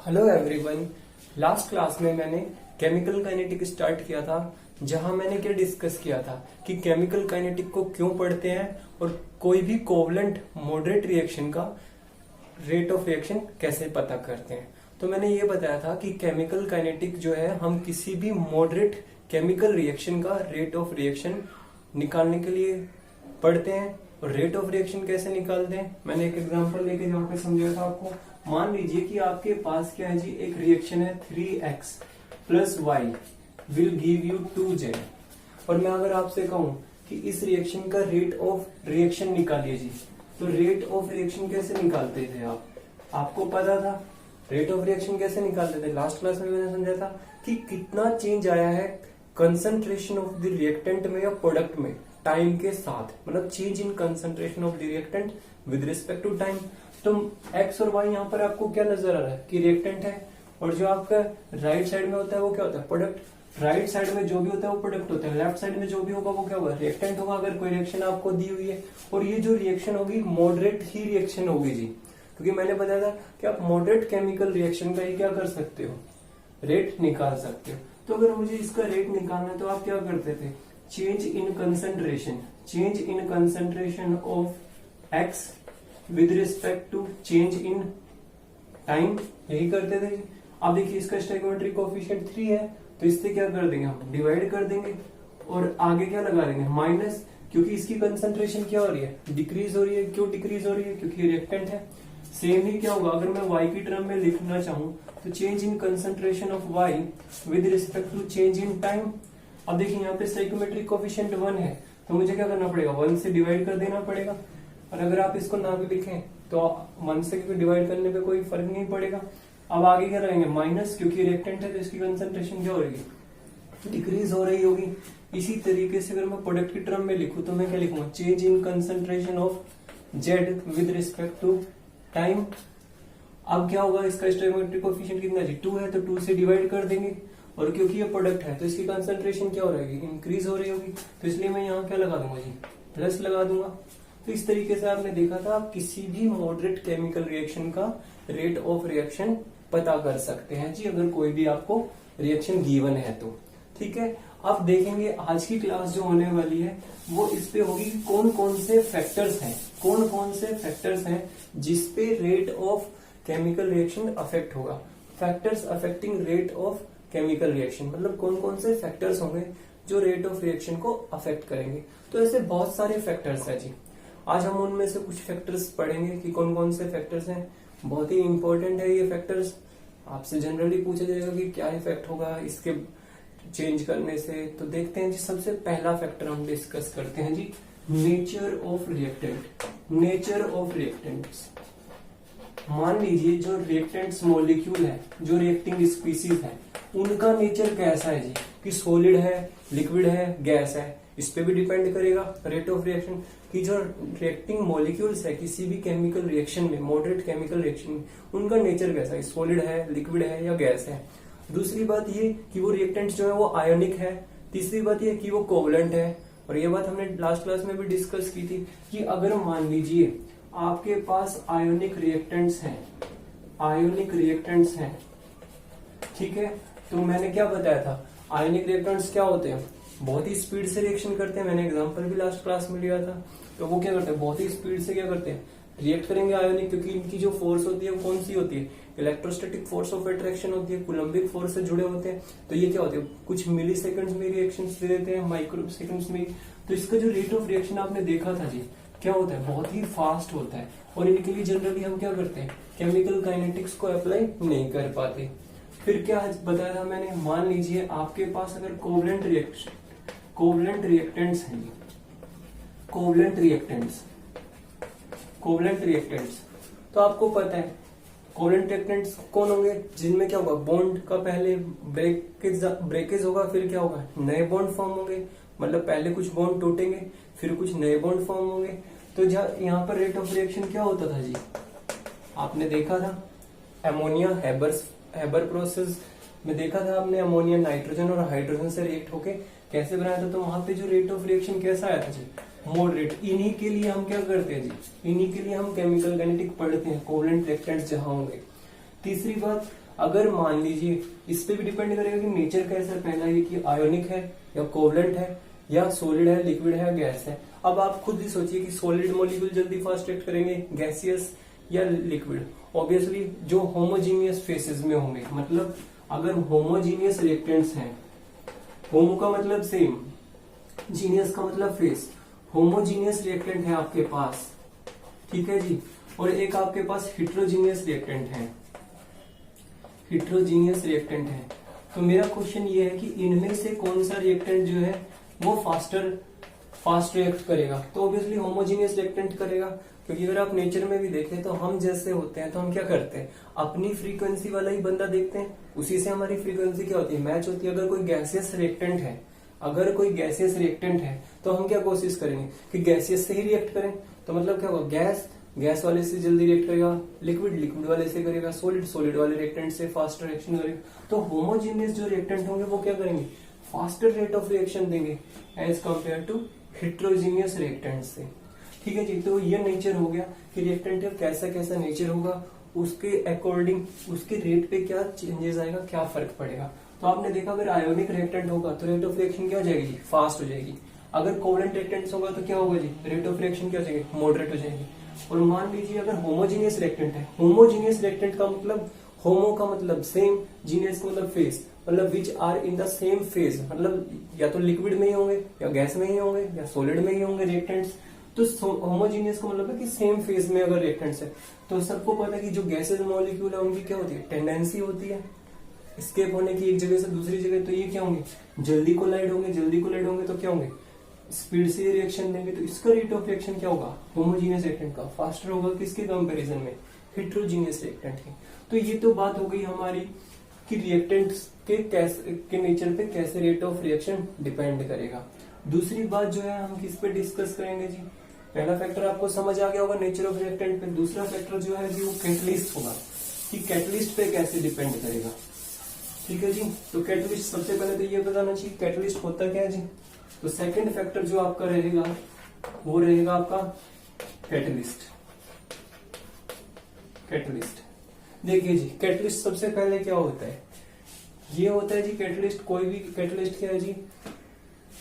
Hello everyone. Last class में मैंने chemical kinetic start किया था, जहां मैंने क्या डिस्कस किया था कि केमिकल काइनेटिक को क्यों पढ़ते हैं और कोई भी कोवलेंट मॉडरेट रिएक्शन का रेट ऑफ रिएक्शन कैसे पता करते हैं। तो मैंने ये बताया था कि केमिकल काइनेटिक जो है हम किसी भी मॉडरेट केमिकल रिएक्शन का रेट ऑफ रिएक्शन निकालने के लिए पढ़ते हैं। और रेट ऑफ रिएक्शन कैसे निकालते हैं, मैंने एक एग्जांपल लेके जहाँ पे समझाया था आपको। मान लीजिए कि आपके पास क्या है जी, एक रिएक्शन है 3x plus y will give you 2z। और मैं अगर आपसे कहूं कि इस रिएक्शन का रेट ऑफ रिएक्शन निकालिए जी, तो रेट ऑफ रिएक्शन कैसे निकालते थे आपको पता था रेट ऑफ रिएक्शन कैसे निकालते थे। लास्ट क्लास में मैंने समझा था कि कितना चेंज आया है कंसंट्रेशन ऑफ द रिएक्टेंट में या प्रोडक्ट में टाइम के साथ, मतलब change in concentration of the reactant with respect to time. तो x और y यहाँ पर आपको क्या नजर आ रहा है कि रिएक्टेंट है, और जो आपका राइट साइड में होता है वो क्या होता है, प्रोडक्ट। राइट साइड में जो भी होता है वो प्रोडक्ट होता है, लेफ्ट साइड में जो भी होगा वो क्या होगा, रिएक्टेंट होगा। अगर कोई रिएक्शन आपको दी हुई है और ये जो रिएक्शन होगी मॉडरेट ही रिएक्शन होगी जी, क्योंकि मैंने बताया था कि आप मॉडरेट केमिकल रिएक्शन का ही क्या कर सकते हो, रेट निकाल सकते हो। तो अगर मुझे इसका रेट निकालना है तो आप क्या करते थे, change in concentration of x with respect to change in time, यही करते थे। अब देखिए इसका स्टोइकोमेट्रिक कोएफिशिएंट 3 है, तो इससे क्या कर देंगे हम, डिवाइड कर देंगे और आगे क्या लगा देंगे, माइनस, क्योंकि इसकी कंसंट्रेशन क्या हो रही है, डिक्रीज हो रही है। क्यों डिक्रीज हो रही है, क्योंकि रिएक्टेंट है। सेम ही क्या होगा अगर मैं y की टर्म में लिखना चाहूं, तो change in concentration of y with respect to change in time. अब देखिए यहाँ पे स्टोइकोमेट्रिक कोएफिशिएंट 1 है, तो मुझे क्या करना पड़ेगा, 1 से डिवाइड कर देना पड़ेगा। और अगर आप इसको ना भी लिखें तो 1 से डिवाइड करने पे कोई फर्क नहीं पड़ेगा। अब आगे क्या रहेंगे, माइनस, क्योंकि रिएक्टेंट है तो इसकी कंसंट्रेशन क्या हो रही है, डिक्रीज हो रही होगी। इसी तरीके से अगर मैं प्रोडक्ट की टर्म में लिखूं तो मैं क्या लिखूंगा, change in concentration of z with respect to time. अब क्या होगा, इसका स्टोइकोमेट्रिक कोएफिशिएंट कितना है, 2 है, तो 2 से डिवाइड कर देंगे। और क्योंकि ये प्रोडक्ट है तो इसकी कंसंट्रेशन क्या हो रही है, इंक्रीज हो रही होगी, तो इसलिए मैं यहाँ क्या लगा दूंगा जी, प्लस लगा दूंगा। तो इस तरीके से आपने देखा था आप किसी भी मॉडरेट केमिकल रिएक्शन का रेट ऑफ रिएक्शन पता कर सकते हैं जी, अगर कोई भी आपको रिएक्शन गिवन है तो। ठीक है, अब देखेंगे आज की क्लास जो होने वाली है वो इस पे होगी कौन कौन से फैक्टर्स हैं जिसपे rate of chemical reaction affect होगा। Factors affecting rate of chemical reaction, मतलब कौन कौन से फैक्टर्स होंगे जो रेट ऑफ रिएक्शन को अफेक्ट करेंगे। तो ऐसे बहुत सारे फैक्टर्स हैं जी, आज हम उनमें से कुछ फैक्टर्स पढ़ेंगे कि कौन कौन से फैक्टर्स हैं। बहुत ही इंपॉर्टेंट है ये फैक्टर्स, आपसे जनरली पूछा जाएगा कि क्या इफेक्ट होगा इसके चेंज करने से। तो देखते हैं जी, सबसे पहला फैक्टर हम डिस्कस करते हैं जी, नेचर ऑफ रिएक्टेंट्स। मान लीजिए जो रिएक्टेंट्स मॉलिक्यूल है, जो रिएक्टिंग स्पीसीज है, उनका नेचर कैसा है जी, कि सॉलिड है, लिक्विड है, गैस है। इस पे भी डिपेंड करेगा रेट ऑफ रिएक्शन कि जो रिएक्टिंग मॉलिक्यूल्स है किसी भी केमिकल रिएक्शन में, मॉडरेट केमिकल रिएक्शन में, उनका नेचर कैसा है, सॉलिड है, लिक्विड है या गैस है। दूसरी बात ये कि वो रिएक्टेंट्स जो है वो आयोनिक है। तीसरी बात ये कि वो कोवलेंट है। और ये बात हमने लास्ट क्लास में भी डिस्कस की थी कि अगर मान लीजिए आपके पास आयोनिक रिएक्टेंट्स हैं, ठीक है, तो मैंने क्या बताया था, आयोनिक रिएक्टेंट्स क्या होते हैं, बहुत ही स्पीड से रिएक्शन करते हैं। मैंने एग्जांपल भी लास्ट क्लास में लिया था। तो वो क्या करते हैं, बहुत ही स्पीड से क्या करते हैं, रिएक्ट करेंगे आयोनिक, क्योंकि इनकी जो फोर्स होती है वो कौन सी होती है, इलेक्ट्रोस्टैटिक फोर्स ऑफ अट्रैक्शन होती है, कूलम्बिक फोर्स से जुड़े होते हैं। तो ये क्या होते हैं, कुछ मिली सेकंड्स में रिएक्शन दे देते हैं, माइक्रो सेकंड्स में। तो इसका जो रेट ऑफ रिएक्शन आपने देखा था जी, क्या होता है, बहुत ही फास्ट होता है। और इनके लिए जनरली हम क्या करते हैं, केमिकल काइनेटिक्स को अप्लाई नहीं कर पाते। फिर क्या बताया था मैंने, मान लीजिए आपके पास अगर कोवलेंट रिएक्टेंट्स हैं, कोवलेंट रिएक्टेंट्स, तो आपको पता है कोवलेंट रिएक्टेंट्स कौन होंगे, जिनमें क्या होगा, बॉन्ड का पहले ब्रेकेज होगा, फिर क्या होगा, नए बॉन्ड फॉर्म होंगे। मतलब पहले कुछ बॉन्ड टूटेंगे, फिर कुछ नए बॉन्ड फॉर्म होंगे। तो यहाँ पर रेट ऑफ रिएक्शन क्या होता था जी, आपने देखा था अमोनिया हैबर प्रोसेस में देखा था आपने, अमोनिया नाइट्रोजन और हाइड्रोजन से रिएक्ट होके कैसे बनाया था। तो वहां पे जो रेट ऑफ रिएक्शन कैसा आया था जी, मॉडरेट। इन्हीं के लिए हम क्या करते हैं जी, इन्हीं के लिए हम केमिकल काइनेटिक पढ़ते हैं, कोवलेंट रिएक्टेंट्स जहां होंगे। तीसरी बात, अगर मान लीजिए इस पे भी डिपेंड करेगा कि नेचर कैसा है, पहला ये कि आयोनिक है या कोवलेंट है या सॉलिड है, लिक्विड है, गैस है। अब आप खुद ही सोचिए कि सॉलिड मॉलिक्यूल जल्दी फास्ट रिएक्ट करेंगे, गैसियस या लिक्विड। ऑब्वियसली जो होमोजीनियस फेसेस में होंगे, मतलब अगर होमोजीनियस रिएक्टेंट्स हैं, होमो का मतलब सेम, जीनियस का मतलब फेस, होमोजीनियस रिएक्टेंट है आपके पास, ठीक है जी, और एक आपके पास हिट्रोजीनियस रिएक्टेंट है, हिट्रोजीनियस रिएक्टेंट है। तो मेरा क्वेश्चन ये है कि इनमें से कौन सा रिएक्टेंट जो है वो फास्ट रिएक्ट करेगा? तो ऑब्वियसली होमोजीनियस रिएक्टेंट करेगा, क्योंकि अगर आप नेचर में भी देखें तो हम जैसे होते हैं तो हम क्या करते हैं, अपनी फ्रीक्वेंसी वाला ही बंदा देखते हैं, उसी से हमारी फ्रीक्वेंसी क्या होती है, मैच होती है। अगर कोई गैसियस रिएक्टेंट है, अगर कोई गैसियस रिएक्टेंट है तो हम क्या कोशिश करेंगे कि गैसियस से ही रिएक्ट करें। तो मतलब क्या होगा, गैस वाले से जल्दी रिएक्ट करेगा, लिक्विड वाले से करेगा, सॉलिड वाले रिएक्टेंट से फास्ट रिएक्शन करेगा। तो होमोजीनियस जो रिएक्टेंट होंगे वो क्या करेंगे, फास्टर रेट ऑफ रिएक्शन देंगे as compare to heterogeneous reactant से। ठीक है जी, तो ये नेचर हो गया कि रिएक्टेंट का कैसा कैसा नेचर होगा, उसके अकॉर्डिंग उसके रेट पे क्या चेंजेस आएगा, क्या फर्क पड़ेगा। तो आपने देखा अगर आयोनिक रिएक्टेंट होगा तो रेट ऑफ रिएक्शन क्या हो जाएगी, फास्ट हो जाएगी। अगर कोवलेंट रिएक्टेंट होगा तो क्या होगा जी, रेट ऑफ रिएक्शन क्या हो जाएगी, मॉडरेट हो जाएगी। और मान लीजिए अगर होमोजीनियस रिएक्टेंट है, होमोजीनियस रिएक्टेंट का मतलब, होमो का मतलब सेम, जीनियस का मतलब फेस, मतलब which are in the same phase, मतलब या तो लिक्विड में ही होंगे या गैस में ही होंगे या सॉलिड में ही होंगे रिएक्टेंट्स। तो होमोजीनियस का मतलब है कि सेम फेज में अगर रिएक्टेंट्स है। तो सबको पता है कि जो गैसेज मॉलिक्यूल है उनकी क्या होती है, टेंडेंसी होती है एस्केप होने की एक जगह से दूसरी जगह। तो ये क्या होंगे, जल्दी कोलाइड होंगे तो क्या होंगे, स्पीड से रिएक्शन देंगे। तो इसका रेट ऑफ रिएक्शन क्या होगा, होमोजीनियस रिएक्टेंट का फास्टर होगा किसके कंपैरिजन में, हेट्रोजीनियस रिएक्टेंट के। तो ये तो बात हो गई हमारी कि रिएक्टेंट्स के नेचर पे कैसे रेट ऑफ रिएक्शन डिपेंड करेगा। दूसरी बात जो है हम किस पे डिस्कस करेंगे जी, पहला फैक्टर आपको समझ आ गया होगा नेचर ऑफ रिएक्टेंट पे। दूसरा फैक्टर जो है जी वो कैटलिस्ट होगा, कि कैटलिस्ट पे कैसे डिपेंड करेगा। ठीक है जी, तो कैटलिस्ट सबसे पहले तो ये बताना चाहिए कैटलिस्ट होता क्या है जी। तो सेकंड फैक्टर जो आपका रहेगा वो रहेगा आपका कैटलिस्ट। देखिए जी, कैटलिस्ट सबसे पहले क्या होता है, ये होता है जी कैटलिस्ट, कोई भी कैटलिस्ट क्या है जी,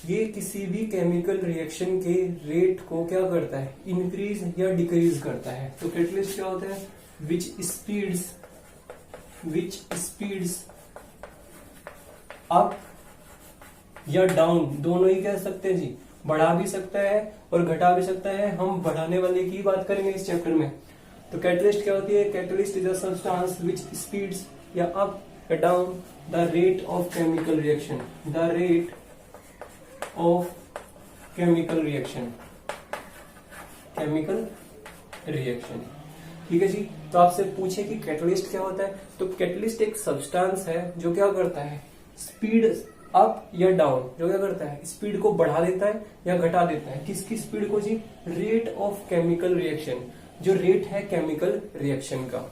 ये किसी भी केमिकल रिएक्शन के रेट को क्या करता है, इंक्रीज या डिक्रीज करता है। तो कैटलिस्ट क्या होता है, विच स्पीड्स अप या डाउन, दोनों ही कह सकते हैं जी, बढ़ा भी सकता है और घटा भी सकता है। हम बढ़ाने वाले की बात करेंगे इस चैप्टर में। तो कैटलिस्ट क्या होती है, catalyst is a substance which speeds या अप या down the rate of chemical reaction, the rate of chemical reaction. ठीक है जी, तो आपसे पूछे कि कैटलिस्ट क्या होता है, तो कैटलिस्ट एक सब्सटेंस है जो क्या करता है, स्पीड अप या डाउन, जो क्या करता है, स्पीड को बढ़ा देता है या घटा देता है। किसकी स्पीड को जी, रेट ऑफ केमिकल रिएक्शन, जो रेट है केमिकल रिएक्शन का।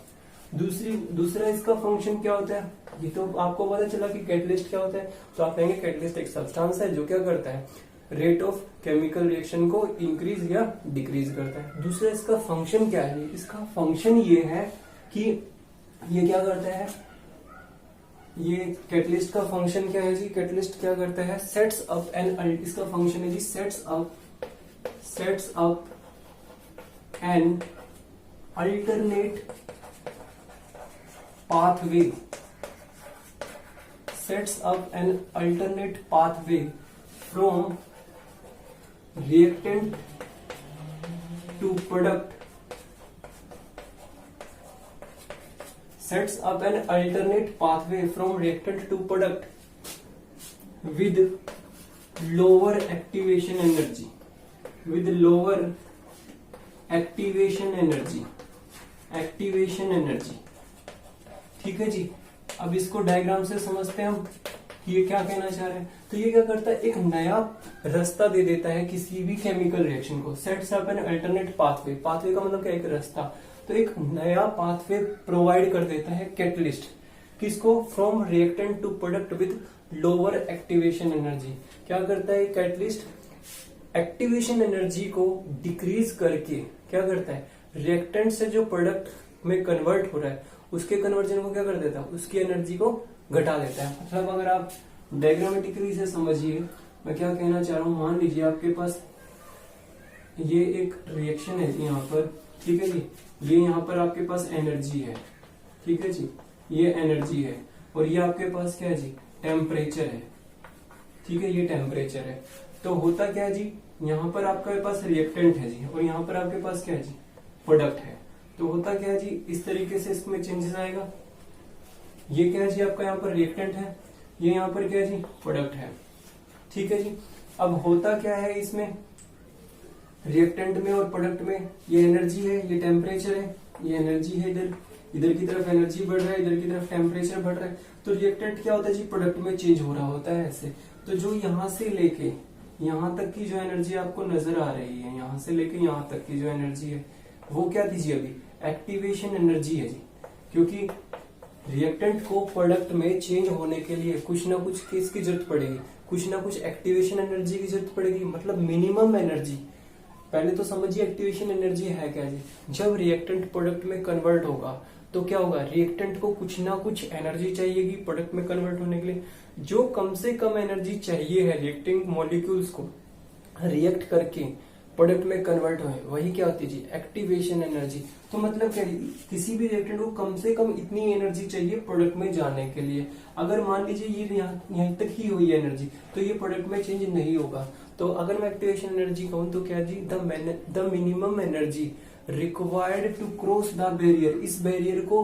दूसरा इसका फंक्शन क्या होता है, ये तो आपको पता चला कि कैटलिस्ट क्या होता है। तो आप कहेंगे कैटलिस्ट एक सब्सटेंस है जो क्या करता है, रेट ऑफ केमिकल रिएक्शन को इंक्रीज या डिक्रीज करता है। दूसरा इसका फंक्शन क्या है, इसका फंक्शन ये है कि ये क्या करता है, ये कैटलिस्ट का फंक्शन क्या है जी, कैटलिस्ट क्या करता है, सेट्स अप एन, इसका फंक्शन है जी sets up an alternate pathway, sets up an alternate pathway from reactant to product, sets up an alternate pathway from reactant to product with lower activation energy, ठीक है जी। अब इसको diagram से समझते हैं हम कि ये क्या कहना चाह रहे हैं। तो ये क्या करता है, एक नया रास्ता दे देता है किसी भी केमिकल रिएक्शन को। Sets up an alternate pathway, pathway का मतलब क्या, एक रास्ता। तो एक नया पाथवे प्रोवाइड कर देता है कैटलिस्ट, किसको, from reactant to product with lower activation energy. क्या करता है कैटलिस्ट, एक्टिवेशन एनर्जी को डिक्रीज करके क्या करता है, रिएक्टेंट से जो प्रोडक्ट में कन्वर्ट हो रहा है उसके कन्वर्जन को क्या कर देता है, उसकी एनर्जी को घटा देता है। मतलब अगर आप डायग्रामेटिकली से समझिए, मैं क्या कहना चाह रहा हूं, मान लीजिए आपके पास ये एक रिएक्शन है यहाँ पर, ठीक है जी, ये यहाँ पर आपके पास एनर्जी है, ठीक है जी, ये एनर्जी है, और ये आपके पास क्या है जी, टेम्परेचर है, ठीक है, ये टेम्परेचर है। तो होता क्या है जी, यहाँ पर आपके पास रिएक्टेंट है जी, और यहाँ पर आपके पास क्या है जी, प्रोडक्ट है। तो होता क्या है जी, इस तरीके से इसमें चेंजेस आएगा। ये क्या है जी, आपका यहाँ पर रिएक्टेंट है, ये यहाँ पर क्या है जी, प्रोडक्ट है, ठीक है जी। अब होता क्या है इसमें, रिएक्टेंट में और प्रोडक्ट में, ये एनर्जी है, ये टेम्परेचर है, ये एनर्जी है, इधर इधर की तरफ एनर्जी बढ़ रहा है, इधर की तरफ टेम्परेचर बढ़ रहा है। तो रिएक्टेंट क्या होता है जी, प्रोडक्ट में चेंज हो रहा होता है ऐसे। तो जो यहाँ से लेके यहाँ तक की जो एनर्जी आपको नजर आ रही है, यहाँ से लेके यहाँ तक की जो एनर्जी है, वो क्या थी जी, अभी एक्टिवेशन एनर्जी है जी। क्योंकि रिएक्टेंट को प्रोडक्ट में चेंज होने के लिए कुछ ना कुछ किसकी जरूरत पड़ेगी, कुछ ना कुछ एक्टिवेशन एनर्जी की जरूरत पड़ेगी, मतलब मिनिमम एनर्जी। पहले तो समझिए एक्टिवेशन एनर्जी है क्या जी, जब रिएक्टेंट प्रोडक्ट में कन्वर्ट होगा तो क्या होगा, रिएक्टेंट को कुछ ना कुछ एनर्जी चाहिएगी प्रोडक्ट में कन्वर्ट होने के लिए। जो कम से कम एनर्जी चाहिए है रिएक्टिंग मॉलिक्यूल्स को रिएक्ट करके प्रोडक्ट में कन्वर्ट हुए, वही क्या होती है जी, एक्टिवेशन एनर्जी। तो मतलब क्या, किसी भी रिएक्टेंट को कम से कम इतनी एनर्जी चाहिए प्रोडक्ट में जाने के लिए। अगर मान लीजिए ये यहाँ तक ही हुई एनर्जी, तो ये प्रोडक्ट में चेंज नहीं होगा। तो अगर मैं एक्टिवेशन एनर्जी कहूँ तो क्या जी, the minimum energy required to cross the barrier, इस बैरियर को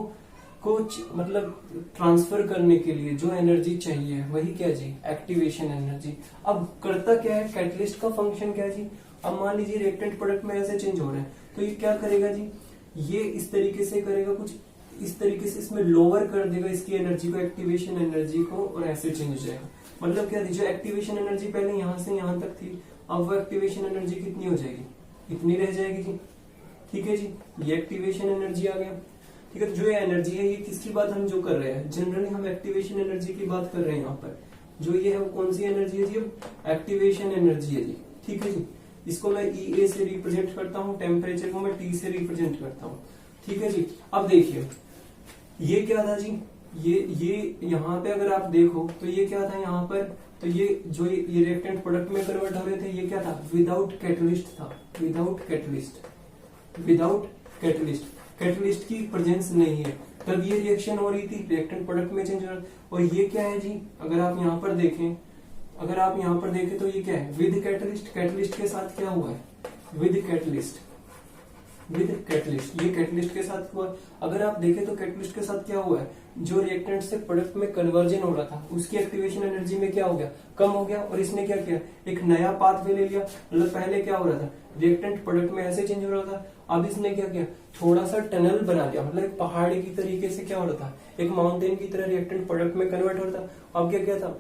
कुछ मतलब ट्रांसफर करने के लिए जो एनर्जी चाहिए वही क्या जी, एक्टिवेशन एनर्जी। अब करता क्या है, कैटलिस्ट का फंक्शन क्या है जी, अब मान लीजिए रिएक्टेंट प्रोडक्ट में ऐसे चेंज हो रहे हैं, तो ये क्या करेगा जी, ये इस तरीके से करेगा, कुछ इस तरीके से इसमें लोअर कर देगा इसकी एनर्जी को, एक्टिवेशन एनर्जी को, और ऐसे चेंज हो जाएगा। मतलब क्या, जो एक्टिवेशन एनर्जी पहले यहाँ से यहाँ तक थी, अब वो एक्टिवेशन एनर्जी कितनी हो जाएगी, इतनी रह जाएगी जी, ठीक है जी। ये एक्टिवेशन एनर्जी आ गया, ठीक है। तो जो ये एनर्जी है, ये किसकी बात हम जो कर रहे हैं, जनरली हम एक्टिवेशन एनर्जी की बात कर रहे हैं यहाँ पर। जो ये है वो कौन सी एनर्जी है जी, एक्टिवेशन एनर्जी है जी, ठीक है जी। इसको मैं E A से रिप्रेजेंट करता हूँ, टेम्परेचर को मैं T से रिप्रेजेंट करता हूँ, ठीक है जी। अब देखिए ये क्या था जी, ये यहाँ पे अगर आप देखो तो ये क्या था यहाँ पर, तो ये जो ये रिएक्टेंट प्रोडक्ट में कन्वर्ट हो रहे थे, ये क्या था, विदाउट कैटलिस्ट था, without catalyst, without catalyst, catalyst की प्रेजेंस नहीं है, तब ये रिएक्शन हो रही थी, रिएक्टेंट प्रोडक्ट में चेंज हो रहा। और ये क्या है जी, अगर आप यहाँ पर देखें, अगर आप यहाँ पर देखें तो ये क्या है, विद कैटलिस्ट, कैटलिस्ट के साथ क्या हुआ है, विद कैटलिस्ट, विद कैटलिस्ट, ये कैटलिस्ट के साथ हुआ। अगर आप देखें तो कैटलिस्ट के साथ क्या हुआ है, जो रिएक्टेंट से प्रोडक्ट में कन्वर्जन हो रहा था उसकी एक्टिवेशन एनर्जी में क्या हो गया, कम हो गया, और इसने क्या किया, एक नया पाथवे ले लिया। मतलब पहले क्या हो रहा था, रिएक्टेंट प्रोडक्ट में ऐसे चेंज हो रहा था, अब इसने क्या किया, थोड़ा सा टनल बना लिया, मतलब एक पहाड़ी की तरीके से क्या हो रहा था, एक माउंटेन की तरह रिएक्टेंट प्रोडक्ट में कन्वर्ट हो रहा था। अब क्या था,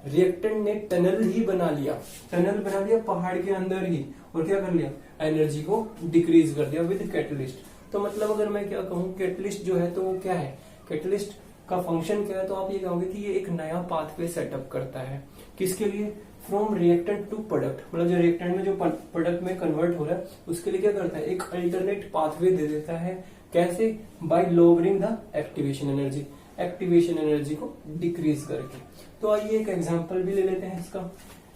रिएक्टेंट ने टनल ही बना लिया, टनल बना लिया पहाड़ के अंदर ही, और क्या कर लिया, एनर्जी को डिक्रीज कर दिया विद कैटलिस्ट। तो मतलब अगर मैं क्या कहूँ, कैटलिस्ट जो है तो वो क्या है, कैटलिस्ट का फंक्शन क्या है, तो आप ये कहोगे कि ये एक नया पाथवे सेटअप करता है, किसके लिए, फ्रॉम रिएक्टेंट टू प्रोडक्ट, मतलब जो रिएक्टेंट में जो प्रोडक्ट में कन्वर्ट हो रहा है उसके लिए क्या करता है, एक अल्टरनेट पाथवे दे देता है। कैसे, bye lowering the activation energy, activation energy को डिक्रीज करके। तो आइए एक एग्जांपल भी ले लेते हैं इसका।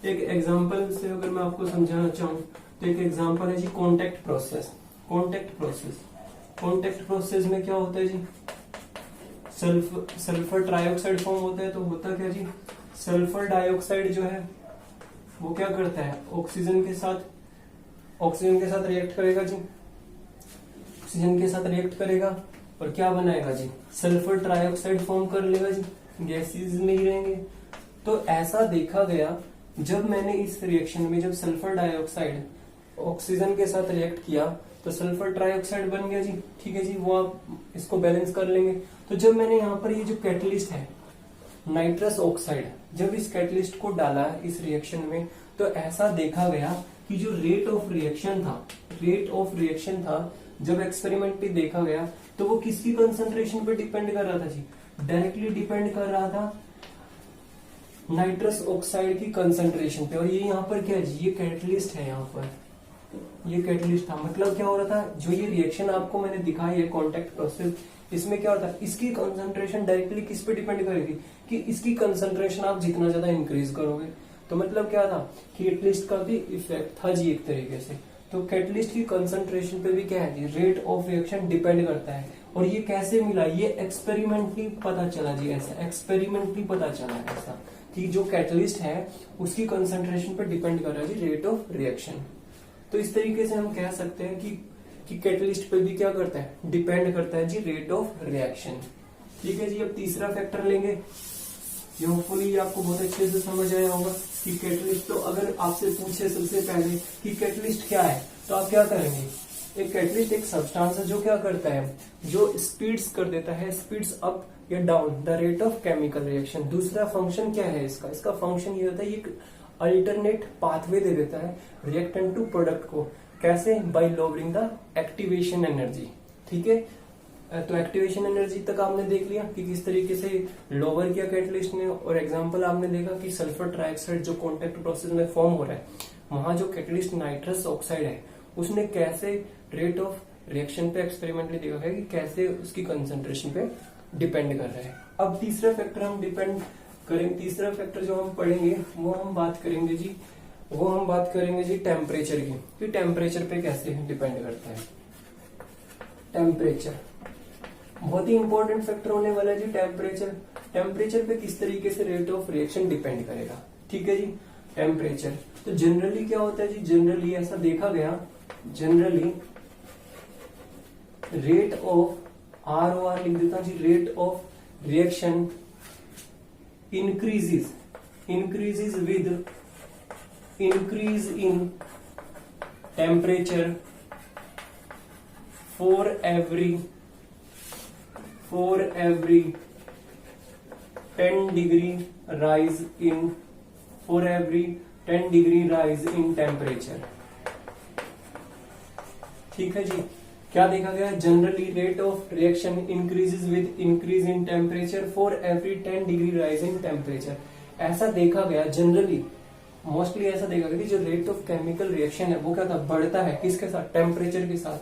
एक एग्जांपल से अगर मैं आपको समझाना चाहूँ तो एक एग्जांपल है जी, contact process. Contact process, contact process में क्या होता है जी, सल्फर ट्राइऑक्साइड फॉर्म होता है। तो होता क्या जी, सल्फर डाइऑक्साइड जो है वो क्या करता है, ऑक्सीजन के साथ रिएक्ट करेगा जी, ऑक्सीजन के साथ रिएक्ट करेगा और क्या बनाएगा जी, सल्फर ट्राइऑक्साइड फॉर्म कर लेगा जी, गैसेज में ही रहेंगे। तो ऐसा देखा गया, जब मैंने इस रिएक्शन में जब सल्फर डाइऑक्साइड ऑक्सीजन के साथ रिएक्ट किया तो सल्फर ट्राइऑक्साइड बन गया जी, ठीक है जी, वो आप इसको बैलेंस कर लेंगे। तो जब मैंने यहाँ पर ये जो कैटलिस्ट है नाइट्रस ऑक्साइड, जब इस कैटलिस्ट को डाला इस रिएक्शन में, तो ऐसा देखा गया कि जो रेट ऑफ रिएक्शन था जब एक्सपेरिमेंट पे देखा गया, तो वो किसकी कंसंट्रेशन पे डिपेंड कर रहा था जी, डायरेक्टली डिपेंड कर रहा था नाइट्रस ऑक्साइड की कंसंट्रेशन पे। और ये यहाँ पर क्या है जी, ये कैटलिस्ट है यहाँ पर, ये कैटलिस्ट था। मतलब क्या हो रहा था, जो ये रिएक्शन आपको मैंने दिखाई है कॉन्टेक्ट प्रोसेस, इसमें क्या होता है, इसकी कंसंट्रेशन डायरेक्टली किस पे डिपेंड करेगी, कि इसकी कंसंट्रेशन आप जितना ज्यादा इंक्रीज करोगे। तो मतलब क्या था कि कैटलिस्ट का भी इफेक्ट था जी एक तरीके से। तो कैटलिस्ट की कंसंट्रेशन पे भी क्या है जी, रेट ऑफ रिएक्शन डिपेंड करता है। और ये कैसे मिला, ये एक्सपेरिमेंटली पता चला जी, ऐसा एक्सपेरिमेंटली पता चला ऐसा कि जो कैटलिस्ट है उसकी कंसंट्रेशन पे डिपेंड कर रहा है जी रेट ऑफ रिएक्शन। तो इस तरीके से हम कह सकते हैं कि कैटलिस्ट पे भी क्या करता है, डिपेंड करता है जी रेट ऑफ रिएक्शन। ठीक है जी, अब तीसरा फैक्टर लेंगे, ये होपफुली आपको बहुत अच्छे से समझ आया होगा कि कैटलिस्ट। तो अगर आपसे पूछे सबसे पहले कि कैटलिस्ट क्या है, तो आप क्या करेंगे, एक कैटलिस्ट एक सब्सटेंस है जो क्या करता है, जो स्पीड्स कर देता है, स्पीड्स अप या down the rate of chemical reaction. दूसरा फंक्शन क्या है इसका, इसका फंक्शन ये होता है, ये अल्टरनेट पाथवे दे देता है रिएक्टेंट टू प्रोडक्ट को। कैसे, bye lowering the activation energy. ठीक है, तो एक्टिवेशन एनर्जी तक आपने देख लिया कि किस तरीके से लोअर किया कैटलिस्ट ने, और एग्जांपल आपने देखा कि सल्फर ट्राइऑक्साइड जो कॉन्टेक्ट प्रोसेस में फॉर्म हो रहा है, वहां जो कैटलिस्ट नाइट्रस ऑक्साइड है उसने कैसे रेट ऑफ रिएक्शन पे एक्सपेरिमेंटली देखा है कि कैसे उसकी कंसंट्रेशन पे डिपेंड कर रहा है। अब तीसरा फैक्टर हम डिपेंड करेंगे, तीसरा फैक्टर जो हम पढ़ेंगे वो हम बात करेंगे जी टेम्परेचर की, कि टेम्परेचर पे कैसे डिपेंड करता है। टेम्परेचर बहुत ही इंपॉर्टेंट फैक्टर होने वाला है जी टेम्परेचर। टेम्परेचर पे किस तरीके से रेट ऑफ रिएक्शन डिपेंड करेगा। ठीक है जी, टेम्परेचर तो जनरली क्या होता है जी, जनरली ऐसा देखा गया, जनरली रेट ऑफ ROR लिख देता हूं जी, rate of reaction increases with increase in temperature for every 10 degree rise in temperature। ठीक है जी, क्या देखा गया, generally rate of reaction increases with increase in temperature for every 10 degree rise in temperature. ऐसा देखा गया जनरली, मोस्टली ऐसा देखा गया कि जो रेट ऑफ केमिकल रिएक्शन है वो क्या था, बढ़ता है किसके साथ, टेम्परेचर के साथ।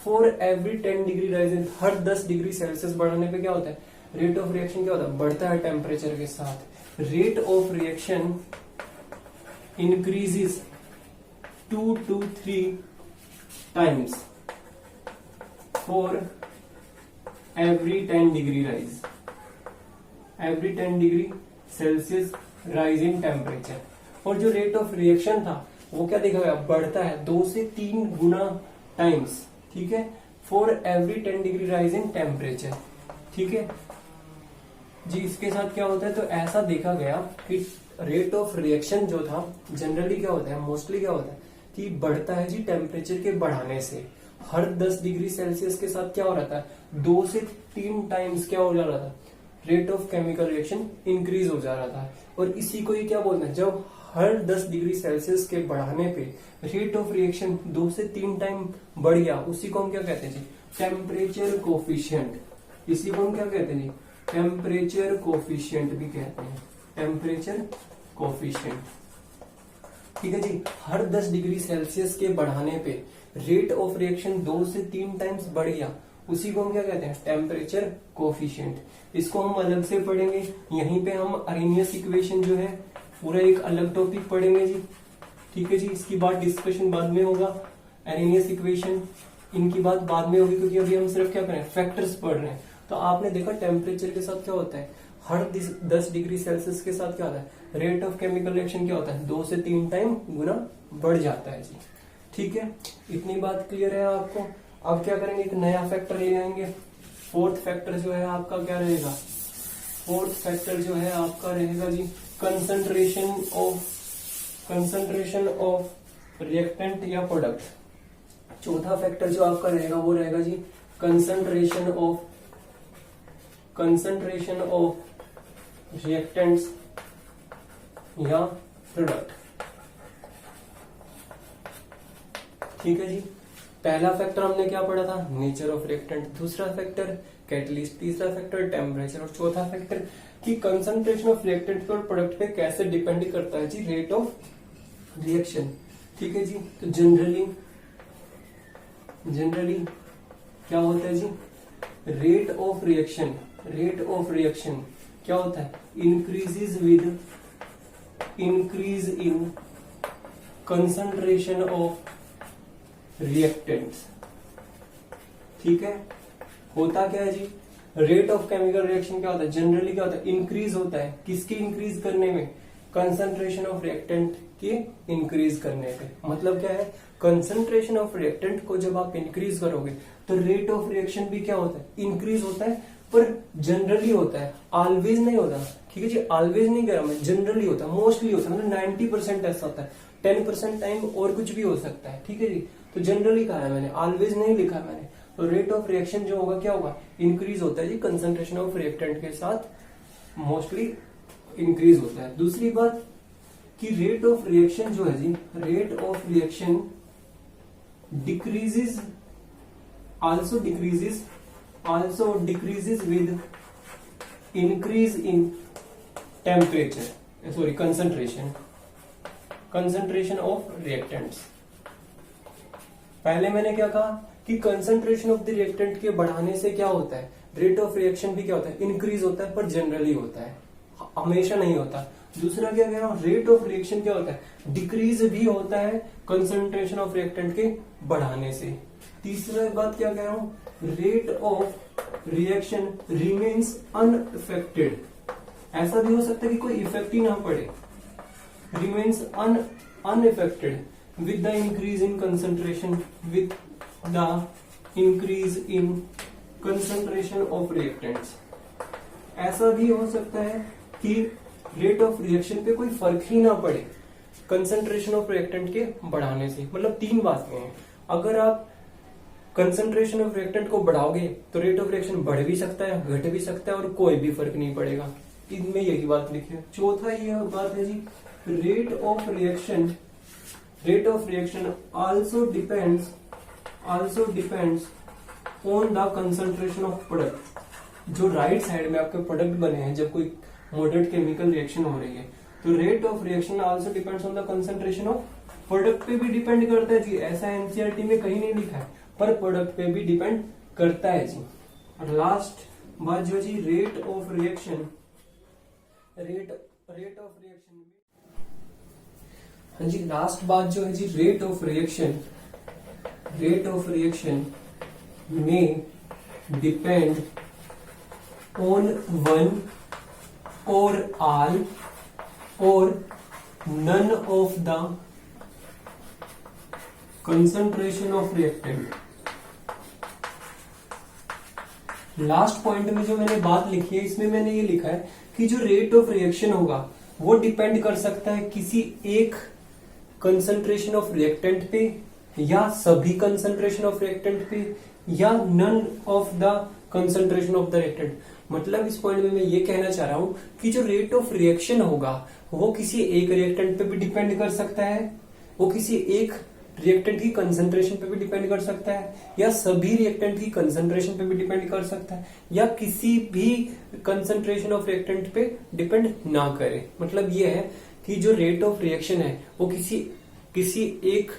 For every 10 degree rise in, her 10 degree Celsius बढ़ने पे क्या होता है, रेट ऑफ रिएक्शन क्या होता है, बढ़ता है टेम्परेचर के साथ। Rate of reaction increases 2 to 3 times for every 10 degree rise, every 10 degree Celsius rise in temperature. और जो रेट ऑफ रिएक्शन था वो क्या देखा गया, बढ़ता है 2 से 3 गुना टाइम्स। ठीक है, for every 10 degree rise in temperature. ठीक है जी, इसके साथ क्या होता है, तो ऐसा देखा गया कि रेट ऑफ रिएक्शन जो था जनरली क्या होता है, मोस्टली क्या होता है कि बढ़ता है जी टेम्परेचर के बढ़ाने से। हर 10 डिग्री सेल्सियस के साथ क्या हो रहा था, 2 से 3 टाइम्स क्या हो जा रहा था, rate of chemical reaction increase हो जा रहा था। और इसी को ही क्या बोलते हैं, जब हर 10 डिग्री सेल्सियस के बढ़ाने पे रेट ऑफ रिएक्शन 2 से 3 टाइम बढ़ गया, उसी को हम क्या कहते हैं जी, टेम्परेचर कोफिशिएंट। इसी को हम क्या कहते हैं जी, टेम्परेचर कोफिशिएंट भी कहते हैं, टेम्परेचर कोफिशिएंट। ठीक है जी, हर 10 डिग्री सेल्सियस के बढ़ाने पे रेट ऑफ रिएक्शन 2 से 3 टाइम्स बढ़ गया, उसी को हम क्या कहते हैं, टेम्परेचर कोफिशिएंट। इसको हम अलग से पढ़ेंगे, यहीं पे हम अरेनियस इक्वेशन जो है पूरा एक अलग टॉपिक पढ़ेंगे जी। ठीक है जी, इसकी बात डिस्कशन बाद में होगा, अरेनियस इक्वेशन इनकी बात बाद में होगी, क्योंकि अभी हम सिर्फ क्या करें, फैक्टर्स पढ़ रहे हैं। तो आपने देखा टेम्परेचर के साथ क्या होता है, हर 10 डिग्री सेल्सियस के साथ क्या होता है, रेट ऑफ केमिकल रिएक्शन क्या होता है, 2 से 3 टाइम गुना बढ़ जाता है जी। ठीक है, इतनी बात क्लियर है आपको। अब क्या करेंगे, एक नया फैक्टर ले आएंगे। फोर्थ फैक्टर जो है आपका क्या रहेगा, फोर्थ फैक्टर जो है आपका रहेगा जी कंसंट्रेशन ऑफ रिएक्टेंट या प्रोडक्ट। चौथा फैक्टर जो आपका रहेगा वो रहेगा जी कंसंट्रेशन ऑफ रिएक्टेंट्स या प्रोडक्ट। ठीक है जी, पहला फैक्टर हमने क्या पढ़ा था, नेचर ऑफ रिएक्टेंट। दूसरा फैक्टर कैटलिस्ट, तीसरा फैक्टर टेम्परेचर, और चौथा फैक्टर कि कंसंट्रेशन ऑफ रिएक्टेंट और प्रोडक्ट पे कैसे डिपेंड करता है जी रेट ऑफ रिएक्शन। ठीक है जी। तो जनरली क्या होता है जी, रेट ऑफ रिएक्शन क्या होता है, increases with increase in concentration of reactants. ठीक है, होता क्या है जी, रेट ऑफ केमिकल रिएक्शन क्या होता है, जनरली क्या होता है, इंक्रीज होता है। किसके इंक्रीज करने में, कंसंट्रेशन ऑफ रिएक्टेंट के इंक्रीज करने पे। मतलब क्या है, कंसंट्रेशन ऑफ रिएक्टेंट को जब आप इंक्रीज करोगे तो रेट ऑफ रिएक्शन भी क्या होता है, इंक्रीज होता है। पर जनरली होता है, ऑलवेज नहीं होता। ठीक है जी, ऑलवेज नहीं कह रहा मैं, जनरली होता है, मोस्टली होता है, मतलब 90% ऐसा होता है, 10% टाइम और कुछ भी हो सकता है। ठीक है जी, तो जनरली कहा है मैंने, ऑलवेज नहीं लिखा मैंने। तो रेट ऑफ रिएक्शन जो होगा क्या होगा, इंक्रीज होता है जी, कंसंट्रेशन ऑफ रिएक्टेंट के साथ मोस्टली इंक्रीज होता है। दूसरी बात कि रेट ऑफ रिएक्शन जो है जी, rate of reaction decreases also decreases with increase in temperature, sorry concentration of reactants. पहले मैंने क्या कहा कि कंसंट्रेशन ऑफ द रिएक्टेंट के बढ़ाने से क्या होता है, रेट ऑफ रिएक्शन भी क्या होता है, इंक्रीज होता है, पर जनरली होता है, हमेशा नहीं होता। दूसरा क्या कह रहा हूं, रेट ऑफ रिएक्शन क्या होता है, डिक्रीज भी होता है कंसंट्रेशन ऑफ रिएक्टेंट के बढ़ाने से। तीसरा बात क्या कह रहा हूं, rate of reaction remains unaffected. ऐसा भी हो सकता है कि कोई इफेक्ट ही ना पड़े, remains unaffected with the increase in concentration of reactants। ऐसा भी हो सकता है कि रेट ऑफ रिएक्शन पे कोई फर्क ही ना पड़े कंसंट्रेशन ऑफ रिएक्टेंट के बढ़ाने से। मतलब तीन बातें हैं, अगर आप कंसंट्रेशन ऑफ रिएक्टेंट को बढ़ाओगे तो रेट ऑफ रिएक्शन बढ़ भी सकता है, घट भी सकता है, और कोई भी फर्क नहीं पड़ेगा। इनमें यही बात लिखी है। चौथा यह बात है जी, rate of reaction also depends on the concentration of product। जो राइट साइड में आपके प्रोडक्ट बने हैं, जब कोई मॉडरेट केमिकल रिएक्शन हो रही है तो rate of reaction also depends on the concentration of product पे भी डिपेंड करता है जी। ऐसा एनसीईआरटी में कहीं नहीं लिखा है, पर प्रोडक्ट पे भी डिपेंड करता है जी। और लास्ट बात जो जी, रेट ऑफ रिएक्शन हाँ जी, लास्ट बात जो है जी, रेट ऑफ रिएक्शन में डिपेंड ऑन वन और ऑल और none of the concentration of reactant. Last point में जो मैंने बात लिखी है, इसमें मैंने ये लिखा है कि जो रेट ऑफ रिएक्शन होगा वो डिपेंड कर सकता है किसी एक कंसंट्रेशन ऑफ रिएक्टेंट पे, या सभी कंसंट्रेशन ऑफ रिएक्टेंट पे, या none of the concentration of the reactant. मतलब इस पॉइंट में मैं ये कहना चाह रहा हूं कि जो रेट ऑफ रिएक्शन होगा वो किसी एक रिएक्टेंट पे भी डिपेंड कर सकता है, वो किसी एक रिएक्टेंट की कंसंट्रेशन पे भी डिपेंड कर सकता है, या सभी रिएक्टेंट की कंसंट्रेशन पे भी डिपेंड कर सकता है, या किसी भी कंसंट्रेशन ऑफ रिएक्टेंट पे डिपेंड ना करे। मतलब ये है कि जो रेट ऑफ रिएक्शन है वो किसी एक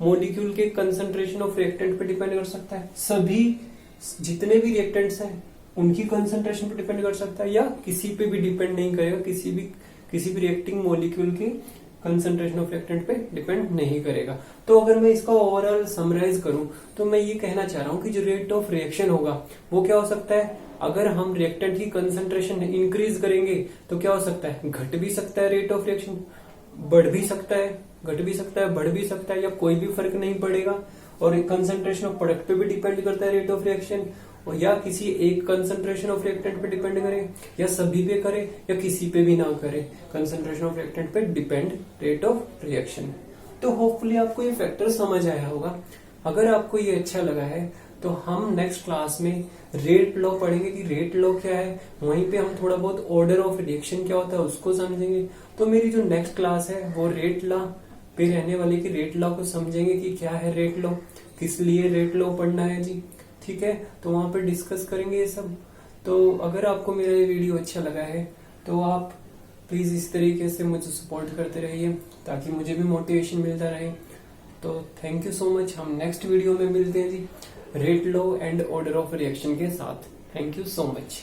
मॉलिक्यूल के कंसंट्रेशन ऑफ रिएक्टेंट पे डिपेंड कर सकता है, सभी जितने भी रिएक्टेंट्स हैं उनकी कंसंट्रेशन पे डिपेंड कर सकता है, या किसी पे भी डिपेंड नहीं करेगा, किसी भी रिएक्टिंग मॉलिक्यूल की कंसंट्रेशन ऑफ रिएक्टेंट पे डिपेंड नहीं करेगा। तो अगर मैं इसका ओवरऑल समराइज करूं तो मैं ये कहना चाह रहा हूं कि जो रेट ऑफ रिएक्शन होगा वो क्या हो सकता है, अगर हम रिएक्टेंट की कंसंट्रेशन इंक्रीज करेंगे तो क्या हो सकता है, घट भी सकता है रेट ऑफ रिएक्शन, बढ़ भी सकता है, घट भी सकता है, बढ़ भी सकता है, या कोई भी फर्क नहीं पड़ेगा। और कंसंट्रेशन ऑफ प्रोडक्ट पे भी डिपेंड करता है रेट ऑफ रिएक्शन, और या किसी एक कंसंट्रेशन ऑफ रिएक्टेंट पे डिपेंड करे, या सभी पे करे, या किसी पे भी ना करे, कंसंट्रेशन ऑफ रिएक्टेंट पे डिपेंड रेट ऑफ रिएक्शन। तो होपफुली आपको ये फैक्टर समझ आया होगा। अगर आपको ये अच्छा लगा है तो हम नेक्स्ट क्लास में रेट लॉ पढ़ेंगे कि रेट लॉ क्या है, वहीं पे हम थोड़ा बहुत ऑर्डर ऑफ रिएक्शन क्या होता है उसको समझेंगे। तो मेरी जो नेक्स्ट क्लास है वो रेट लॉ पे रहने वाली, कि रेट लॉ को समझेंगे कि क्या है रेट लॉ, किस लिए रेट लॉ पढ़ना है जी। ठीक है, तो वहां पे डिस्कस करेंगे ये सब। तो अगर आपको मेरा ये वीडियो अच्छा लगा है तो आप प्लीज इस तरीके से मुझे सपोर्ट करते रहिए ताकि मुझे भी मोटिवेशन मिलता रहे। तो थैंक यू सो मच, हम नेक्स्ट वीडियो में मिलते हैं जी, rate law and order of reaction के साथ। Thank you so much.